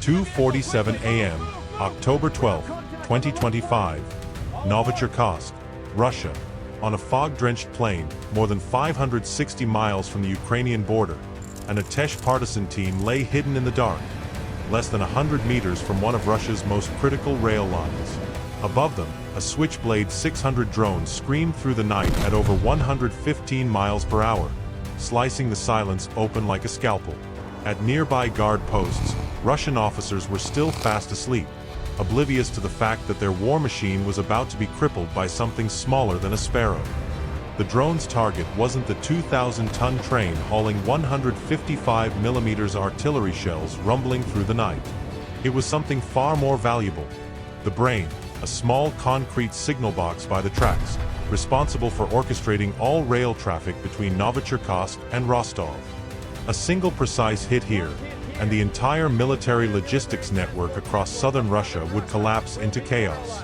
2:47 a.m., October 12, 2025, Novichokhovsk, Russia. On a fog-drenched plain, more than 560 miles from the Ukrainian border, an Atesh partisan team lay hidden in the dark, less than 100 meters from one of Russia's most critical rail lines. Above them, a Switchblade 600 drone screamed through the night at over 115 miles per hour, slicing the silence open like a scalpel. At nearby guard posts, Russian officers were still fast asleep, oblivious to the fact that their war machine was about to be crippled by something smaller than a sparrow. The drone's target wasn't the 2,000-ton train hauling 155mm artillery shells rumbling through the night. It was something far more valuable. The brain, a small concrete signal box by the tracks, responsible for orchestrating all rail traffic between Novichokhovsk and Rostov. A single precise hit here, and the entire military logistics network across southern Russia would collapse into chaos.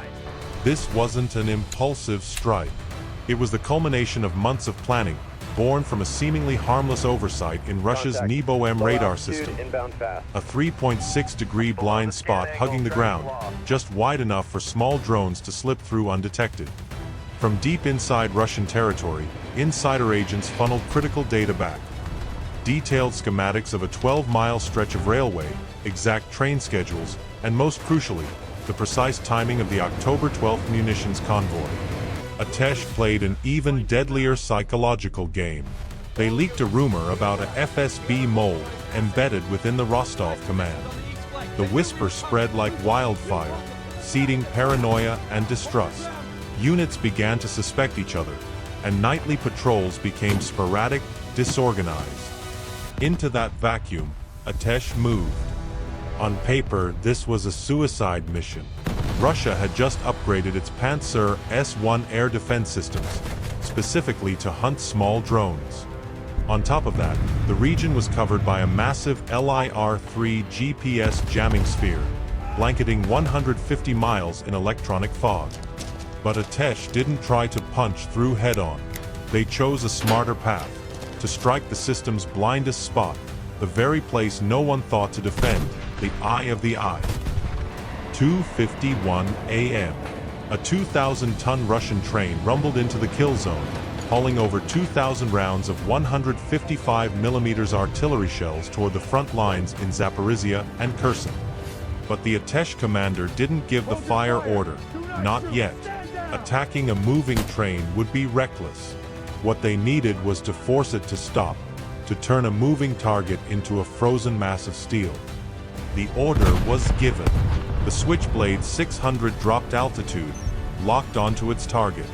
This wasn't an impulsive strike. It was the culmination of months of planning, born from a seemingly harmless oversight in Russia's NEBO-M radar system. A 3.6-degree blind spot hugging the ground, just wide enough for small drones to slip through undetected. From deep inside Russian territory, insider agents funneled critical data back. Detailed schematics of a 12-mile stretch of railway, exact train schedules, and most crucially, the precise timing of the October 12th munitions convoy. Atesh played an even deadlier psychological game. They leaked a rumor about a FSB mole embedded within the Rostov command. The whisper spread like wildfire, seeding paranoia and distrust. Units began to suspect each other, and nightly patrols became sporadic, disorganized. Into that vacuum, Atesh moved. On paper, this was a suicide mission. Russia had just upgraded its Pantsir S-1 air defense systems, specifically to hunt small drones. On top of that, the region was covered by a massive LIR-3 GPS jamming sphere, blanketing 150 miles in electronic fog. But Atesh didn't try to punch through head-on. They chose a smarter path, to strike the system's blindest spot, the very place no one thought to defend, the eye of the eye. 2:51 a.m. A 2,000-ton Russian train rumbled into the kill zone, hauling over 2,000 rounds of 155mm artillery shells toward the front lines in Zaporizhia and Kherson. But the Atesh commander didn't give the fire order, not yet. Attacking a moving train would be reckless. What they needed was to force it to stop, to turn a moving target into a frozen mass of steel. The order was given. The Switchblade 600 dropped altitude, locked onto its target.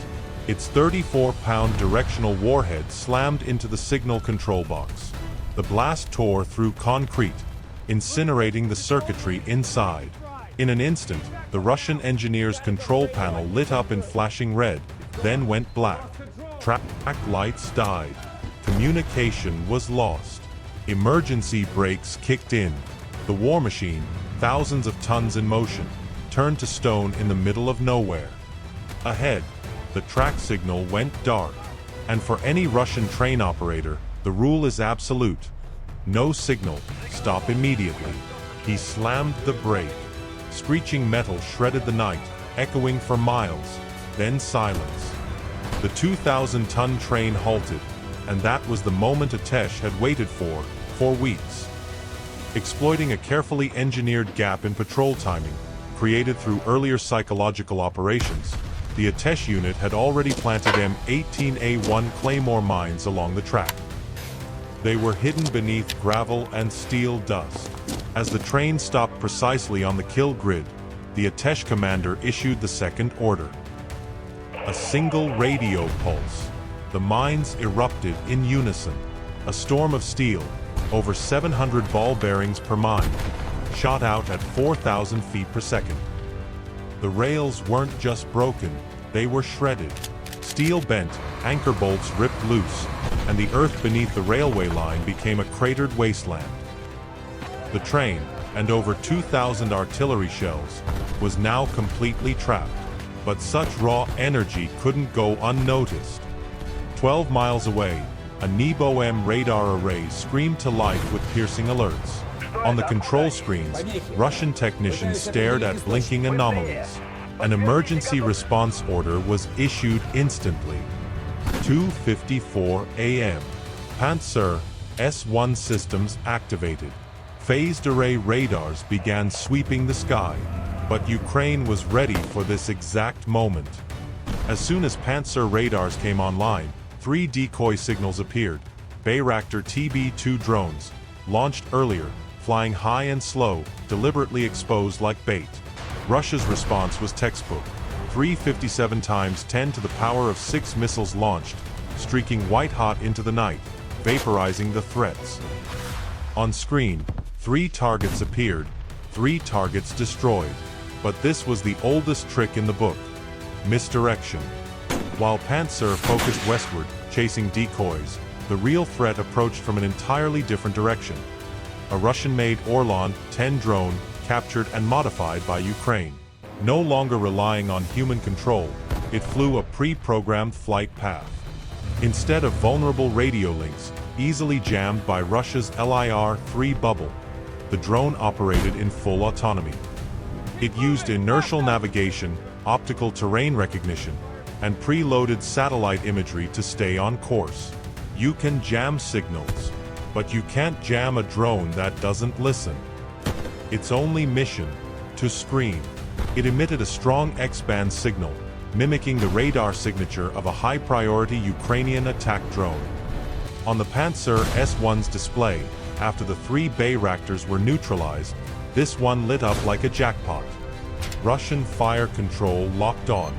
Its 34-pound directional warhead slammed into the signal control box. The blast tore through concrete, incinerating the circuitry inside. In an instant, the Russian engineer's control panel lit up in flashing red, then went black. Track lights died. Communication was lost. Emergency brakes kicked in. The war machine, thousands of tons in motion, turned to stone in the middle of nowhere. Ahead, the track signal went dark. And for any Russian train operator, the rule is absolute. No signal, stop immediately. He slammed the brake. Screeching metal shredded the night, echoing for miles. Then silence. The 2,000-ton train halted, and that was the moment Atesh had waited for weeks. Exploiting a carefully engineered gap in patrol timing, created through earlier psychological operations, the Atesh unit had already planted M18A1 Claymore mines along the track. They were hidden beneath gravel and steel dust. As the train stopped precisely on the kill grid, the Atesh commander issued the second order. A single radio pulse. The mines erupted in unison. A storm of steel, over 700 ball bearings per mine, shot out at 4,000 feet per second. The rails weren't just broken, they were shredded. Steel bent, anchor bolts ripped loose, and the earth beneath the railway line became a cratered wasteland. The train, and over 2,000 artillery shells, was now completely trapped. But such raw energy couldn't go unnoticed. 12 miles away, a NEBO-M radar array screamed to life with piercing alerts. On the control screens, Russian technicians stared at blinking anomalies. An emergency response order was issued instantly. 2:54 a.m. Panzer S-1 systems activated. Phased array radars began sweeping the sky, but Ukraine was ready for this exact moment. As soon as Panzer radars came online, 3 decoy signals appeared. Bayraktar TB2 drones, launched earlier, flying high and slow, deliberately exposed like bait. Russia's response was textbook. 357 times 10 to the power of 6 missiles launched, streaking white-hot into the night, vaporizing the threats. On screen, 3 targets appeared, 3 targets destroyed. But this was the oldest trick in the book: misdirection. While Panzer focused westward, chasing decoys, the real threat approached from an entirely different direction. A Russian-made Orlan 10 drone, captured and modified by Ukraine. No longer relying on human control, it flew a pre-programmed flight path. Instead of vulnerable radio links, easily jammed by Russia's LIR-3 bubble, the drone operated in full autonomy. It used inertial navigation, optical terrain recognition, and preloaded satellite imagery to stay on course. You can jam signals, but you can't jam a drone that doesn't listen. Its only mission: to scream. It emitted a strong X-band signal, mimicking the radar signature of a high-priority Ukrainian attack drone. On the Panzer S-1's display, after the 3 Bayraktars were neutralized, this one lit up like a jackpot. Russian fire control locked on.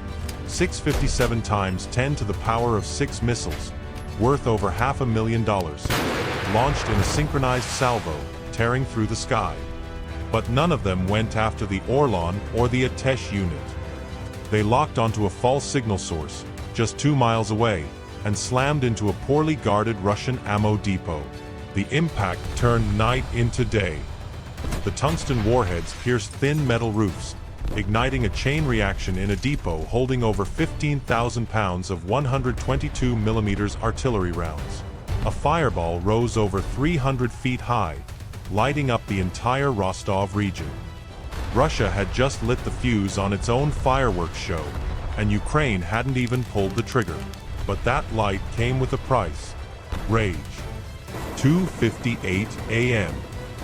657 times 10 to the power of 6 missiles, worth over $500,000, launched in a synchronized salvo, tearing through the sky. But none of them went after the Orlan or the Atesh unit. They locked onto a false signal source, just 2 miles away, and slammed into a poorly guarded Russian ammo depot. The impact turned night into day. The tungsten warheads pierced thin metal roofs, igniting a chain reaction in a depot holding over 15,000 pounds of 122mm artillery rounds. A fireball rose over 300 feet high, lighting up the entire Rostov region. Russia had just lit the fuse on its own fireworks show, and Ukraine hadn't even pulled the trigger. But that light came with a price: rage. 2:58 a.m.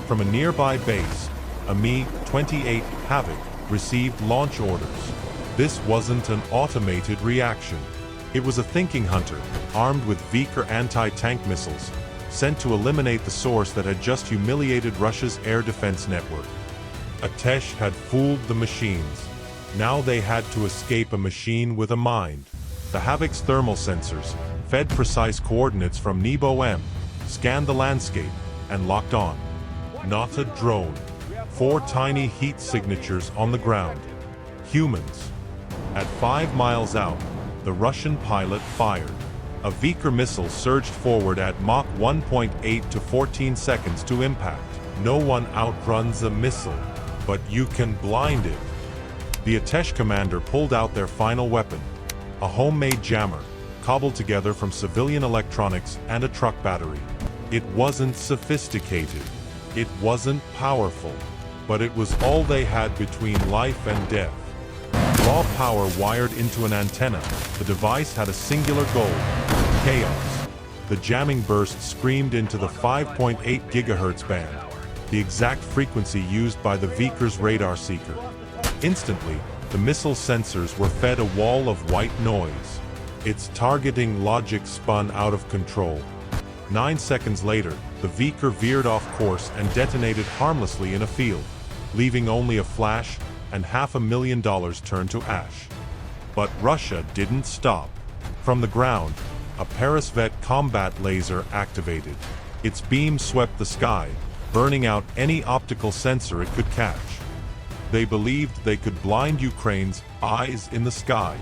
From a nearby base, a Mi-28 Havoc received launch orders. This wasn't an automated reaction. It was a thinking hunter, armed with Viker anti-tank missiles, sent to eliminate the source that had just humiliated Russia's air defense network. Atesh had fooled the machines. Now they had to escape a machine with a mind. The Havoc's thermal sensors, fed precise coordinates from Nebo-M, scanned the landscape, and locked on. Not a drone. 4 tiny heat signatures on the ground. Humans. At 5 miles out, the Russian pilot fired. A Viker missile surged forward at Mach 1.8 to 14 seconds to impact. No one outruns a missile, but you can blind it. The Atesh commander pulled out their final weapon, a homemade jammer, cobbled together from civilian electronics and a truck battery. It wasn't sophisticated. It wasn't powerful. But it was all they had between life and death. Raw power wired into an antenna, the device had a singular goal: chaos. The jamming burst screamed into the 5.8 GHz band, the exact frequency used by the Viker's radar seeker. Instantly, the missile sensors were fed a wall of white noise. Its targeting logic spun out of control. 9 seconds later, the Viker veered off course and detonated harmlessly in a field, leaving only a flash, and $500,000 turned to ash. But Russia didn't stop. From the ground, a Peresvet combat laser activated. Its beam swept the sky, burning out any optical sensor it could catch. They believed they could blind Ukraine's eyes in the sky.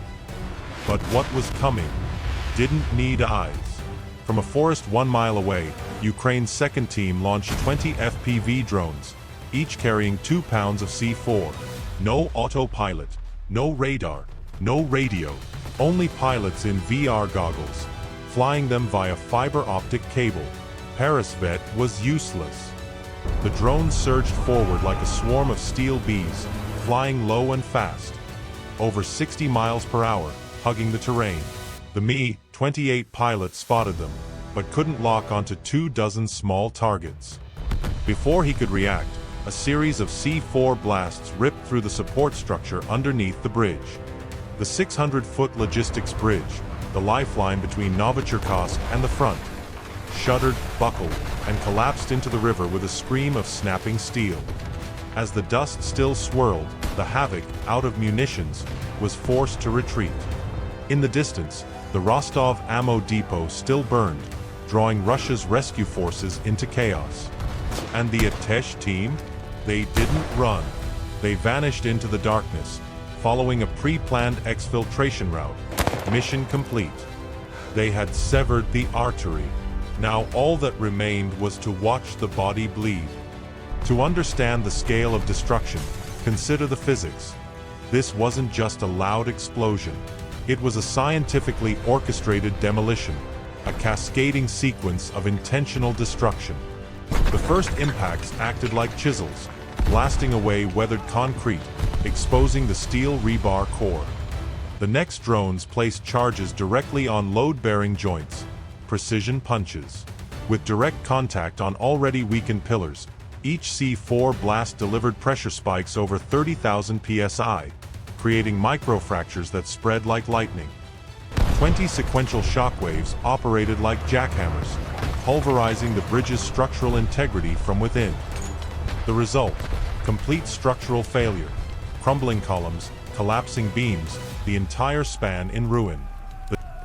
But what was coming didn't need eyes. From a forest 1 mile away, Ukraine's second team launched 20 FPV drones, each carrying 2 pounds of C4. No autopilot, no radar, no radio, only pilots in VR goggles, flying them via fiber optic cable. Peresvet was useless. The drone surged forward like a swarm of steel bees, flying low and fast, over 60 miles per hour, hugging the terrain. The Mi-28 pilot spotted them, but couldn't lock onto 24 small targets. Before he could react, a series of C4 blasts ripped through the support structure underneath the bridge. The 600-foot logistics bridge, the lifeline between Novicherkassk and the front, shuddered, buckled, and collapsed into the river with a scream of snapping steel. As the dust still swirled, the Havoc, out of munitions, was forced to retreat. In the distance, the Rostov ammo depot still burned, drawing Russia's rescue forces into chaos. And the Atesh team? They didn't run. They vanished into the darkness, following a pre-planned exfiltration route. Mission complete. They had severed the artery. Now all that remained was to watch the body bleed. To understand the scale of destruction, consider the physics. This wasn't just a loud explosion. It was a scientifically orchestrated demolition, a cascading sequence of intentional destruction. The first impacts acted like chisels, blasting away weathered concrete, exposing the steel rebar core. The next drones placed charges directly on load-bearing joints, precision punches. With direct contact on already weakened pillars, each C4 blast delivered pressure spikes over 30,000 psi, creating microfractures that spread like lightning. 20 sequential shockwaves operated like jackhammers, pulverizing the bridge's structural integrity from within. The result: complete structural failure, crumbling columns, collapsing beams, the entire span in ruin.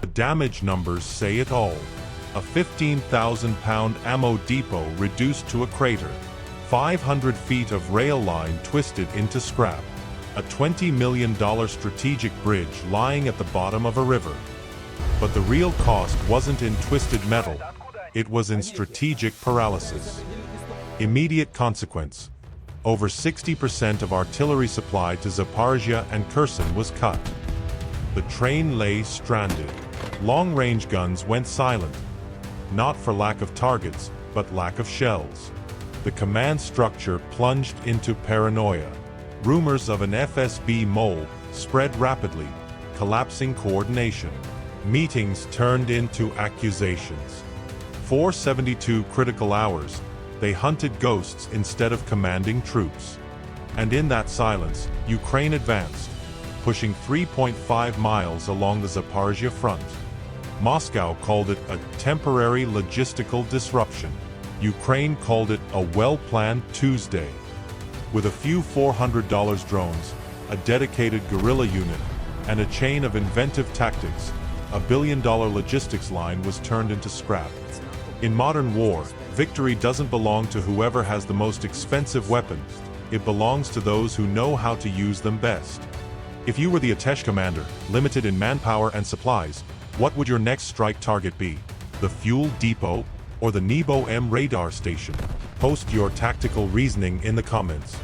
The damage numbers say it all. A 15,000-pound ammo depot reduced to a crater, 500 feet of rail line twisted into scrap, a $20 million strategic bridge lying at the bottom of a river. But the real cost wasn't in twisted metal, it was in strategic paralysis. Immediate consequence: over 60% of artillery supply to Zaporizhia and Kherson was cut. The train lay stranded. Long-range guns went silent, not for lack of targets, but lack of shells. The command structure plunged into paranoia. Rumors of an FSB mole spread rapidly, collapsing coordination. Meetings turned into accusations. For 72 critical hours, they hunted ghosts instead of commanding troops. And in that silence, Ukraine advanced, pushing 3.5 miles along the Zaporizhia front. Moscow called it a temporary logistical disruption. Ukraine called it a well-planned Tuesday. With a few $400 drones, a dedicated guerrilla unit, and a chain of inventive tactics, a billion-dollar logistics line was turned into scrap. In modern war, victory doesn't belong to whoever has the most expensive weapon. It belongs to those who know how to use them best. If you were the Atesh commander, limited in manpower and supplies, what would your next strike target be? The fuel depot or the Nebo M radar station? Post your tactical reasoning in the comments.